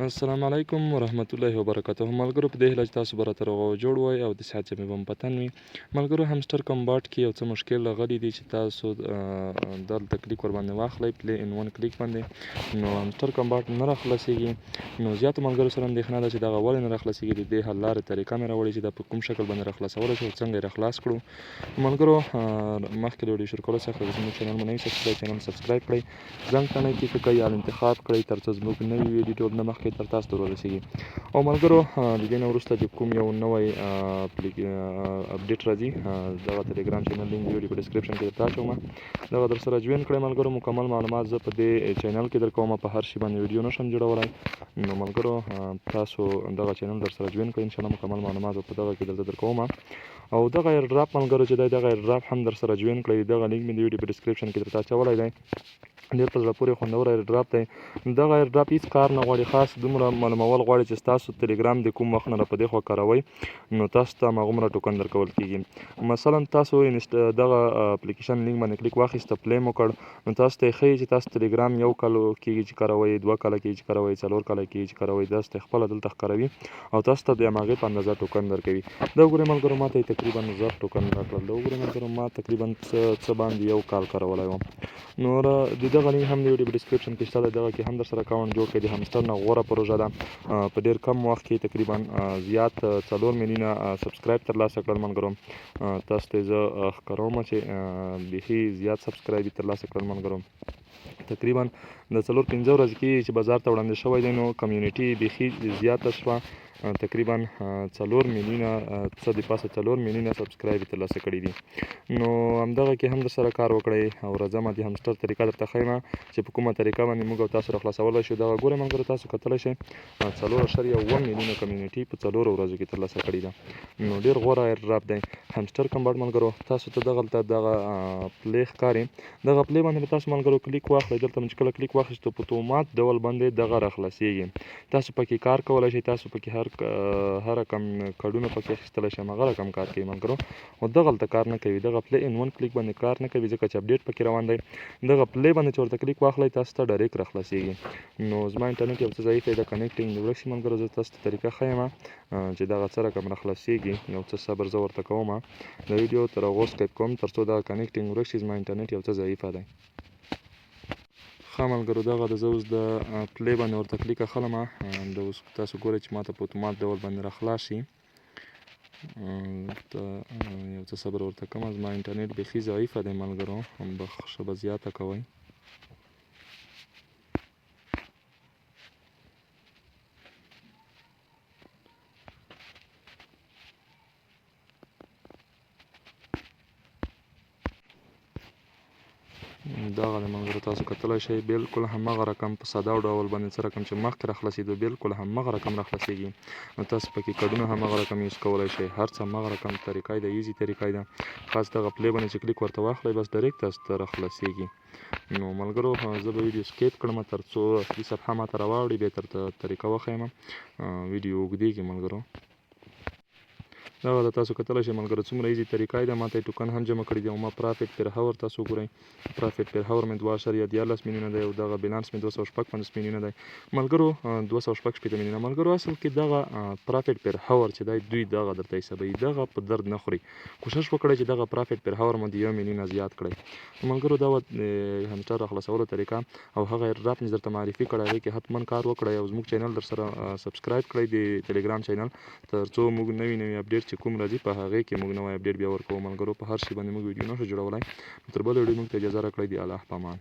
السلام علیکم ورحمت الله وبرکاته. ملګرو په دې هیله چې تاسو به راته روغ او جوړ وئ او د صحت جامې به مو په تن وي. ملګرو همسټر کمباټ کې یو څه مشکل راغلی دی چې تاسو دلته کلیک ورباندې واخلئ، پلی ان ون کلیک باندې، نو همسټر کمباټ نه راخلاصېږي. نو زیاتو ملګرو سره اندېښنه ده چې دغه ولې نه راخلاصېږي. د دې حل لارې طریقه مې راوړې چې دا په کوم شکل باندې راخلاصولی شو او څنګه یې راخلاص کړو. ملګرو مخکې د ویډیو شروع کولو څخه زموږ چینل مو نه وي سبسکرایب، چینل سبسکرایب کړئ، زنګ ته نه کلیک کړئ، آل انتخاب کړئ تر څو زموږ نوي ویډیو ټول نه مخکې تر تاسو ته ورسېږي. او ملګرو د دې نه وروسته چې کوم یو نوی اپډیټ راځي، دغه ټلیګرام چینل لینک ویډیو په ډسکرپشن کې درته اچوم، دغه درسره جوین کړئ. ملګرو مکمل معلومات زه په دې چینل کې درکوم، په هر شي باندې ویډیو نشم جوړولی. نو ملګرو تاسو دغه چینل درسره جوین کړئ، انشاءالله مکمل معلومات په دغه کې درته درکوم. او دغه ایډراپ ملګرو چې دی، دغه ایډراپ هم درسره جوین کړئ، دغه لینک مې د ویډیو په ډسکرپشن کې درته اچولی دی. ډېر په زړه پورې خوندور ایډراپ دی. دغه ایډراپ هېڅ کار نه غواړي، خاص دومره معلومول غواړي چې ستاسو ټلیګرام د کوم وخت نه را په دې خوا کاروئ نو تاسو ته هماغومره ټوکن درکول کېږي. مثلا تاسو دغه اپلیکیشن لینک باندې کلیک واخیسته، پلی مو کړ، نو تاسو ته یې ښیي چې تاسو ټلیګرام یو کال کېږي چې کاروئ، 2 کاله کېږي چې کاروئ، 4 کاله کېږي چې کاروئ، داسې ته خپله دلته ښکاروي او تاسو ته د هماغې په اندازه ټوکن درکوي. دا وګورئ ملګرو ما ته یې تقریبا 1000 ټوکن راکړل. دا وګورئ ملګرو ما تقریبا څه باندې 1 کال کارولی وم. نو د دغه لینک هم د ویډیو په ډسکرپشن کې شته دی، دغه کې هم درسره اکاونټ جوړ کړئ. د همسټر نه غوره پروژه ده، په ډېر کم وخت کې تقریبا زیات 4 میلیونه سبسکرایب ترلاسه کړل. ملګرو تاسو ته زه ښکاروم چې بیخي زیات سبسکرایب یې ترلاسه کړل. ملګرو تقریبا د 4-5 ورځې کې چې بازار ته وړاندې شوی دی، نو کمیونټي بیخي زیاته شوه، تقریبا 4 میلیونه څه د پاسه 4 میلیونه سبسکرایب یې ترلاسه کړي دي. نو همدغه کې هم درسره کار وکړئ او راځم د همسټر طریقه درته ښیم چې په کومه طریقه باندې موږ او تاسو راخلاصولی شو. دغه ګورئ ملګرو تاسو کتلی شئ 4.1 میلیونه کمیونټي په 4 ورځو کې ترلاسه کړې ده. نو ډېر غوره ایډراپ دی همسټر کمباټ. ملګرو تاسو ته دغلته دغه پلی ښکاري، دغه پلی باندې به تاسو ملګرو کلیک واخلئ. دلته مو چې کله کلیک واخیستو په اتومات ډول باندې دغه راخلاصېږي. تاسو پکې کار کولی شئ، تاسو پکې هر رقم کډونه پکې اخیستلی شئ، هماغه رقم کار کوي ملګرو. او دغلته کار نه کوي، دغه پلی ان ون کلیک باندې کار نه کوي ځکه چې اپډیټ پکې روان دی. دغه پلی باندې چې ورته کلیک واخلئ تاسو ته ډایرکټ راخلاصېږي. نو زما انټرنیټ یو څه ضعیف دی، د کنیکټینګ دې ورک شي ملګرو. زه تاسو ته طریقه ښیم چې دغه څه رقم راخلاصېږي، یو څه صبر زه ورته کوم. د ویډیو تر هغو سکیپ کوم تر څو دغه کنیکټینګ ورک شي، زما انټرنیټ یو څه ضعیفه دی. ښه ملګرو دغه د زه اوس د پلی باندې ورته کلیک اخلم، د اوس تاسو ګورئ چې ماته په اتومات ډول باندې راخلاص شي. یو څه صبر ورته کوم، زما انټرنیټ بیخي ضعیفه دی ملګرو، بخښه به زیاته کوئ. دغه د ملګرو تاسو کتلی شئ بلکل همغه رقم په ساده ډول باندې څه رقم چې مخکې راخلاصېدو بلکل همغه رقم راخلاصېږي. نو تاسو پکې کډونه همغه رقم یوز کولی شئ، هر څه همغه رقم طریقه یې د ایزي طریقه یې ده. خاص دغه پلی باندې چې کلیک ورته واخلئ بس ډایرکټ تاسو ته راخلاصېږي. نو ملګرو زه به ویډیو سکیپ کړم تر څو اصلي صفحه ماته راواوړي، بیا درته طریقه وښیم. ویډیو اوږدېږي ملګرو. دغه د تاسو کتلی شئ ملګرو څومره ایزي طریقه یې ده. ما ته یې ټوکن هم جمع کړي دي او ما پرافټ پر هاور تاسو وګورئ، پرافټ پر هاور مې 2.14 میلیونه دی او دغه بیلانس مې 256 میلیونه دی ملګرو، 256 میلیونه. ملګرو اصل کې دغه پرافټ پر هاور چې دی دوی دغه درته حسابوي، دغه په درد نه خوري. کوشش وکړئ چې دغه پرافټ پر هاور مو د 1 میلیونه زیات کړئ. ملګرو دا همسټر راخلاصولو طریقه او هغه ایډراپ مې درته معرفي کړی، هغې کې حتما کار وکړئ او زموږ چینل درسره سبسکرایب کړئ د ټلیګرام چینل، تر څو موږ نوي اپډیټ چې کوم راځي په هغې کې موږ نوی اپډیټ بیا ورکوو. ملګرو په هر شي باندې موږ ویډیو نشو جوړولی. تر بله ویډیو موږ ته اجازه راکړئ. د الله په امان.